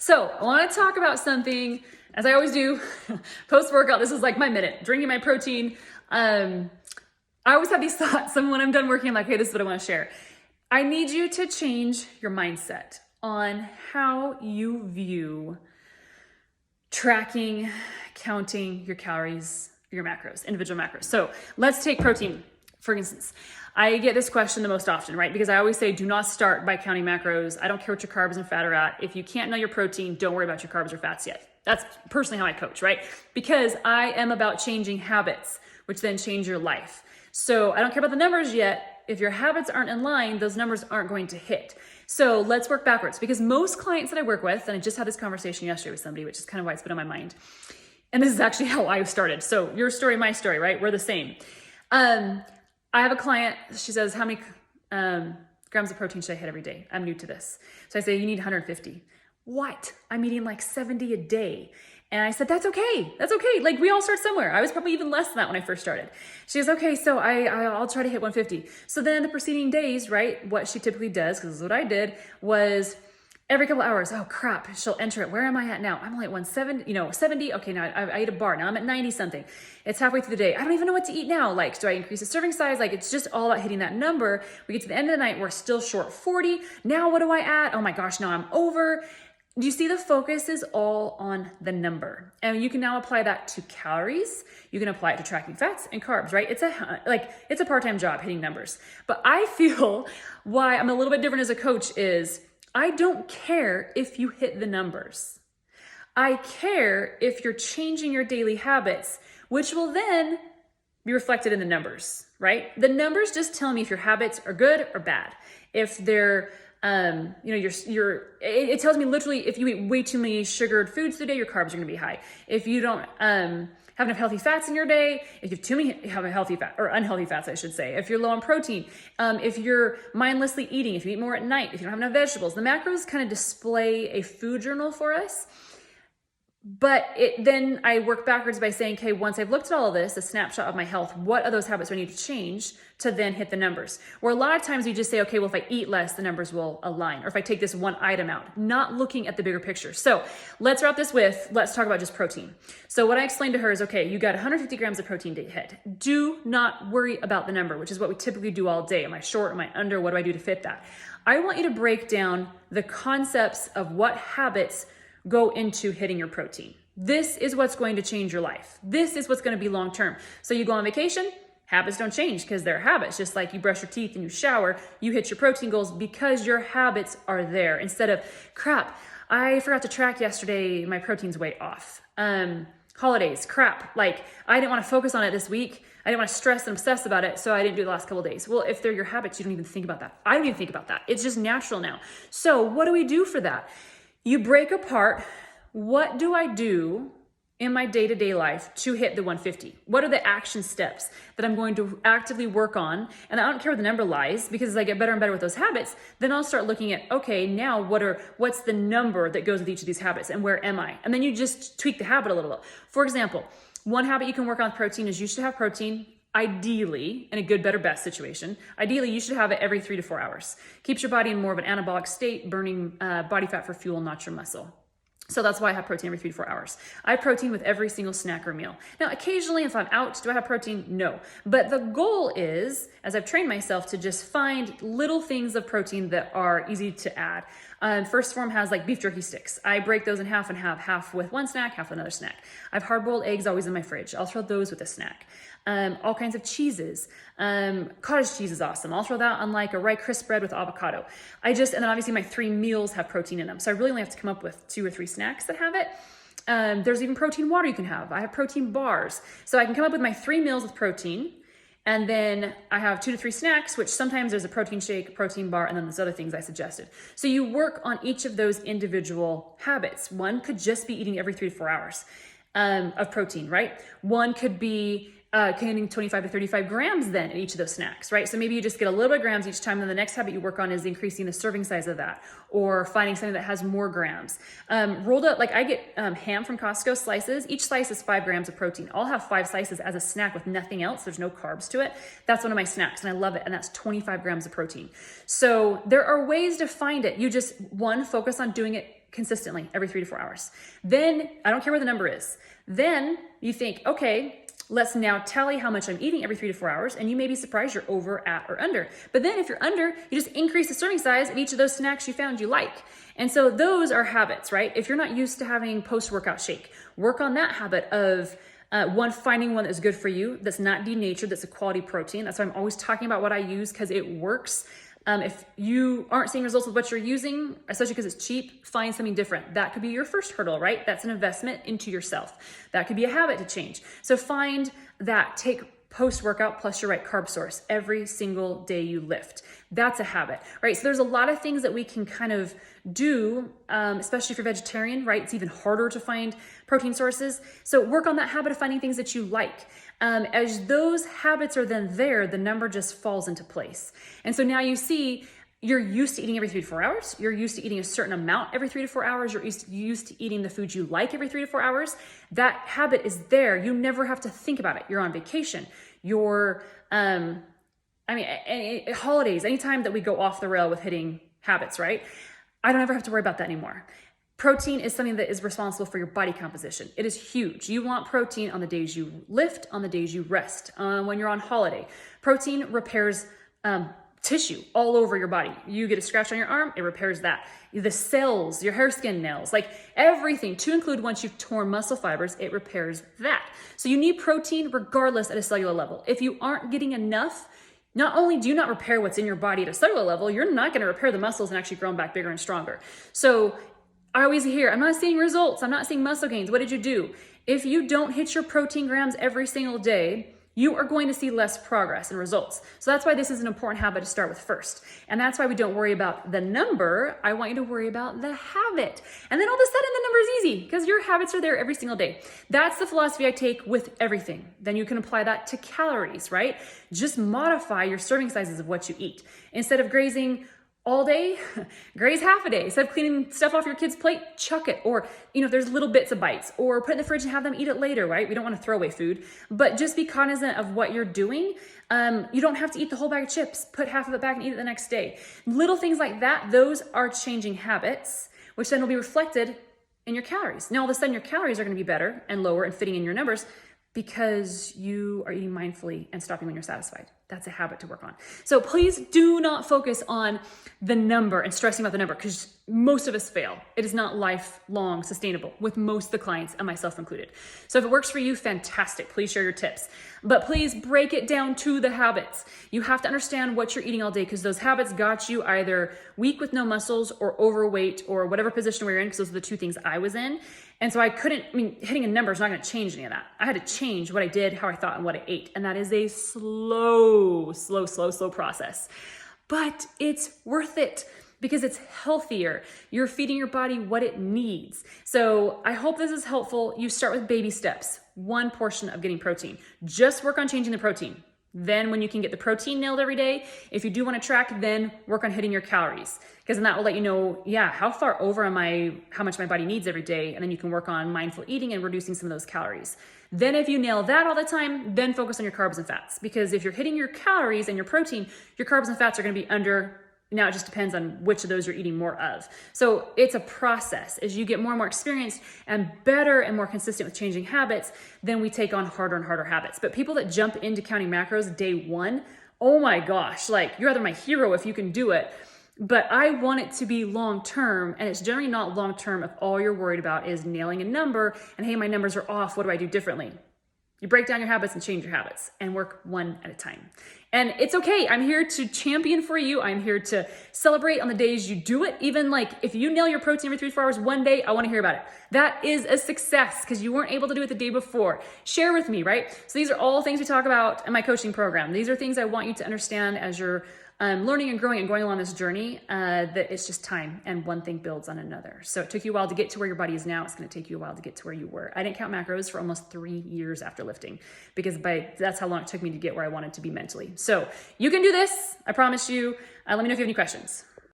So I want to talk about something, as I always do, post-workout. This is like my minute, drinking my protein. I always have these thoughts, and when I'm done working, I'm like, hey, this is what I want to share. I need you to change your mindset on how you view tracking, counting your calories, your macros, individual macros. So let's take protein, for instance. I get this question the most often, right? Because I always say, do not start by counting macros. I don't care what your carbs and fat are at. If you can't know your protein, don't worry about your carbs or fats yet. That's personally how I coach, right? Because I am about changing habits, which then change your life. So I don't care about the numbers yet. If your habits aren't in line, those numbers aren't going to hit. So let's work backwards, because most clients that I work with, and I just had this conversation yesterday with somebody, which is kind of why it's been on my mind. And this is actually how I started. So your story, my story, right? We're the same. I have a client, she says, how many grams of protein should I hit every day? I'm new to this. So I say, you need 150. What? I'm eating like 70 a day. And I said, that's okay. That's okay. Like, we all start somewhere. I was probably even less than that when I first started. She goes, okay, so I'll try to hit 150. So then the preceding days, right, what she typically does, because this is what I did, was every couple hours, oh crap, she'll enter it. Where am I at now? I'm only at 170, 70. Okay, now I ate a bar. Now I'm at 90 something. It's halfway through the day. I don't even know what to eat now. Like, do I increase the serving size? Like, it's just all about hitting that number. We get to the end of the night, we're still short 40. Now what do I add? Oh my gosh, now I'm over. Do you see the focus is all on the number? And you can now apply that to calories. You can apply it to tracking fats and carbs, right? It's a part-time job hitting numbers. But I feel why I'm a little bit different as a coach is I don't care if you hit the numbers. I care if you're changing your daily habits, which will then be reflected in the numbers, right? The numbers just tell me if your habits are good or bad. If they're it tells me literally if you eat way too many sugared foods today, your carbs are going to be high. If you don't have enough healthy fats in your day, if you have too many healthy fat or unhealthy fats, I should say, if you're low on protein, if you're mindlessly eating, if you eat more at night, if you don't have enough vegetables, the macros kind of display a food journal for us. But then I work backwards by saying, okay, once I've looked at all of this, a snapshot of my health, what are those habits I need to change to then hit the numbers? Where a lot of times we just say, okay, well, if I eat less, the numbers will align. Or if I take this one item out, not looking at the bigger picture. So let's wrap this let's talk about just protein. So what I explained to her is, okay, you got 150 grams of protein to hit. Do not worry about the number, which is what we typically do all day. Am I short? Am I under? What do I do to fit that? I want you to break down the concepts of what habits go into hitting your protein. This is what's going to change your life. This is what's going to be long-term. So you go on vacation, habits don't change because they're habits. Just like you brush your teeth and you shower, you hit your protein goals because your habits are there. Instead of, crap, I forgot to track yesterday, my protein's way off. Holidays, crap, like I didn't want to focus on it this week. I didn't want to stress and obsess about it, so I didn't do it the last couple of days. Well, if they're your habits, you don't even think about that. I don't even think about that. It's just natural now. So what do we do for that? You break apart, what do I do in my day-to-day life to hit the 150? What are the action steps that I'm going to actively work on? And I don't care where the number lies, because as I get better and better with those habits, then I'll start looking at, okay, now what's the number that goes with each of these habits and where am I? And then you just tweak the habit a little bit. For example, one habit you can work on with protein is you should have protein. Ideally, in a good, better, best situation, ideally you should have it every 3 to 4 hours. Keeps your body in more of an anabolic state, burning body fat for fuel, not your muscle. So that's why I have protein every 3 to 4 hours. I have protein with every single snack or meal. Now, occasionally, if I'm out, do I have protein? No. But the goal is, as I've trained myself, to just find little things of protein that are easy to add. First Form has like beef jerky sticks. I break those in half and have half with one snack, half with another snack. I have hard-boiled eggs always in my fridge. I'll throw those with a snack. All kinds of cheeses. Cottage cheese is awesome. I'll throw that on like a rye crisp bread with avocado. And then obviously my 3 meals have protein in them. So I really only have to come up with 2 or 3 snacks that have it. There's even protein water you can have. I have protein bars. So I can come up with my 3 meals with protein. And then I have 2 to 3 snacks, which sometimes there's a protein shake, protein bar, and then there's other things I suggested. So you work on each of those individual habits. One could just be eating every 3 to 4 hours of protein, right? One could be containing 25 to 35 grams then in each of those snacks, right? So maybe you just get a little bit of grams each time, and the next habit you work on is increasing the serving size of that, or finding something that has more grams. Rolled up, like I get ham from Costco slices. Each slice is 5 grams of protein. I'll have 5 slices as a snack with nothing else. There's no carbs to it. That's one of my snacks, and I love it, and that's 25 grams of protein. So there are ways to find it. You just, one, focus on doing it consistently every 3 to 4 hours. Then I don't care what the number is. Then you think, okay, let's now tally how much I'm eating every 3 to 4 hours, and you may be surprised you're over, at, or under. But then if you're under, you just increase the serving size of each of those snacks you found you like. And so those are habits, right? If you're not used to having post-workout shake, work on that habit of finding one that's good for you, that's not denatured, that's a quality protein. That's why I'm always talking about what I use, because it works. If you aren't seeing results with what you're using, especially because it's cheap, find something different. That could be your first hurdle, right? That's an investment into yourself. That could be a habit to change. So find that, take post-workout plus your right carb source every single day you lift. That's a habit, right? So there's a lot of things that we can kind of do, especially if you're vegetarian, right? It's even harder to find protein sources. So work on that habit of finding things that you like. As those habits are then there, the number just falls into place. And so now you see you're used to eating every 3 to 4 hours. You're used to eating a certain amount every 3 to 4 hours. You're used to eating the foods you like every 3 to 4 hours. That habit is there. You never have to think about it. You're on vacation. You're, holidays, anytime that we go off the rail with hitting habits, right? I don't ever have to worry about that anymore. Protein is something that is responsible for your body composition. It is huge. You want protein on the days you lift, on the days you rest, when you're on holiday. Protein repairs tissue all over your body. You get a scratch on your arm, it repairs that. The cells, your hair, skin, nails, like everything, to include once you've torn muscle fibers, it repairs that. So you need protein regardless at a cellular level. If you aren't getting enough, not only do you not repair what's in your body at a cellular level, you're not going to repair the muscles and actually grow them back bigger and stronger. So I always hear, I'm not seeing results. I'm not seeing muscle gains. What did you do? If you don't hit your protein grams every single day, you are going to see less progress and results. So that's why this is an important habit to start with first. And that's why we don't worry about the number. I want you to worry about the habit. And then all of a sudden the number is easy because your habits are there every single day. That's the philosophy I take with everything. Then you can apply that to calories, right? Just modify your serving sizes of what you eat. Instead of grazing all day, graze half a day. Instead of cleaning stuff off your kid's plate, chuck it. Or, if there's little bits of bites, or put it in the fridge and have them eat it later, right? We don't want to throw away food, but just be cognizant of what you're doing. You don't have to eat the whole bag of chips. Put half of it back and eat it the next day. Little things like that, those are changing habits, which then will be reflected in your calories. Now, all of a sudden, your calories are going to be better and lower and fitting in your numbers because you are eating mindfully and stopping when you're satisfied. That's a habit to work on. So please do not focus on the number and stressing about the number, because most of us fail. It is not lifelong sustainable with most of the clients, and myself included. So if it works for you, fantastic. Please share your tips. But please break it down to the habits. You have to understand what you're eating all day, because those habits got you either weak with no muscles or overweight or whatever position we were in, because those are the two things I was in. And so hitting a number is not going to change any of that. I had to change what I did, how I thought, and what I ate. And that is a slow process. But it's worth it because it's healthier. You're feeding your body what it needs. So I hope this is helpful. You start with baby steps, one portion of getting protein. Just work on changing the protein. Then when you can get the protein nailed every day, if you do want to track, then work on hitting your calories, because then that will let you know, how far over am I, how much my body needs every day. And then you can work on mindful eating and reducing some of those calories. Then if you nail that all the time, then focus on your carbs and fats, because if you're hitting your calories and your protein, your carbs and fats are going to be under. Now it just depends on which of those you're eating more of. So it's a process. As you get more and more experienced and better and more consistent with changing habits, then we take on harder and harder habits. But people that jump into counting macros day one, oh my gosh, like you're either my hero if you can do it. But I want it to be long-term, and it's generally not long-term if all you're worried about is nailing a number and, hey, my numbers are off, what do I do differently? You break down your habits and change your habits and work one at a time. And it's okay. I'm here to champion for you. I'm here to celebrate on the days you do it. Even like if you nail your protein every 3 to 4 hours one day, I want to hear about it. That is a success because you weren't able to do it the day before. Share with me, right? So these are all things we talk about in my coaching program. These are things I want you to understand as you're learning and growing and going along this journey, that it's just time and one thing builds on another. So it took you a while to get to where your body is now. It's going to take you a while to get to where you were. I didn't count macros for almost 3 years after lifting because that's how long it took me to get where I wanted to be mentally. So you can do this. I promise you. Let me know if you have any questions.